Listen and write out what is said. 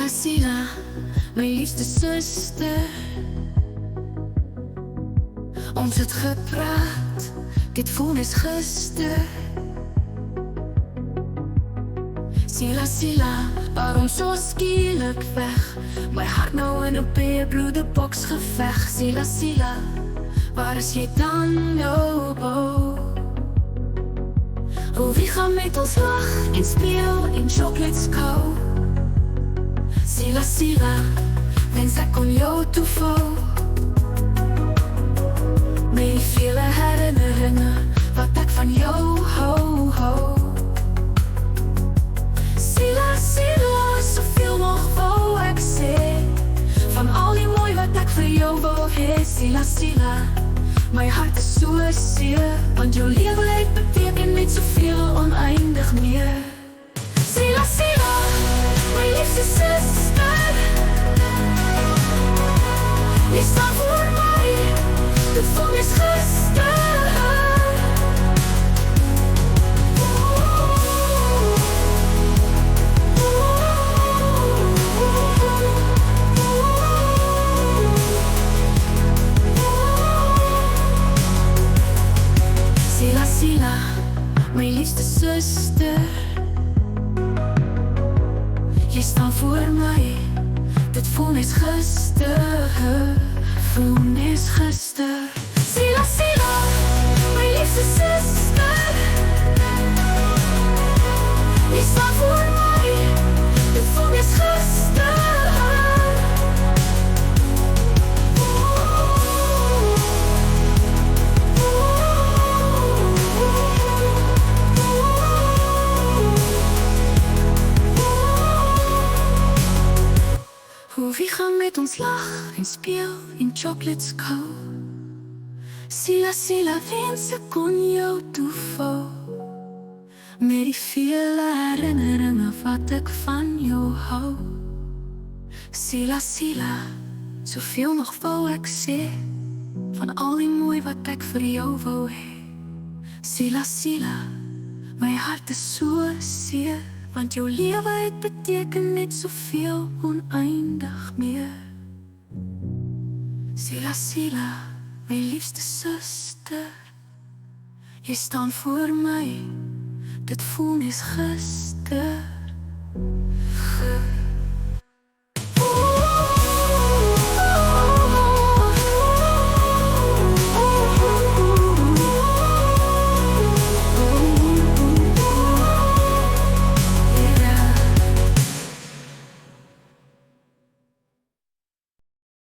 Sila, my liefste suster. Ons het gepraat, dit voel nes gister. Sila, waarom so skielik weg? My hart nou in 'n bloedeboks geveg. Sila, waar is jy dan nou? Oh, wie gaan met ons lag en speel en chocolates kou? Sila, wens ek kon jou toevou. Met die vele herinneringe wat ek van jou hou. Sila, soveel nog wou ek sê, van al die mooi wat ek vir jou wou hê. Sila, my hart is so seer, want jou lewe het beteken net soveel oneindig meer. Sila, my liefste suster, jy staan voor my, dit voel nes gister. Sila, my liefste suster, jy staan voor my, dit voel nes gister, voel nes gister. Sila, my liefste suster, jy staan voor my, dit voel nes gister. Wie gaan met ons lag en speel en chocolates kou? Sila, wens ek kon jou toevou. Met die vele herinneringe wat ek van jou hou. Sila, soveel nog wou ek sê, van al die mooi wat ek vir jou wou hê. Sila, my hart is so seer, want jou lewe het beteken net soveel oneindig meer. Sila, my liefste suster, jy staan voor my, dit voel nes gister.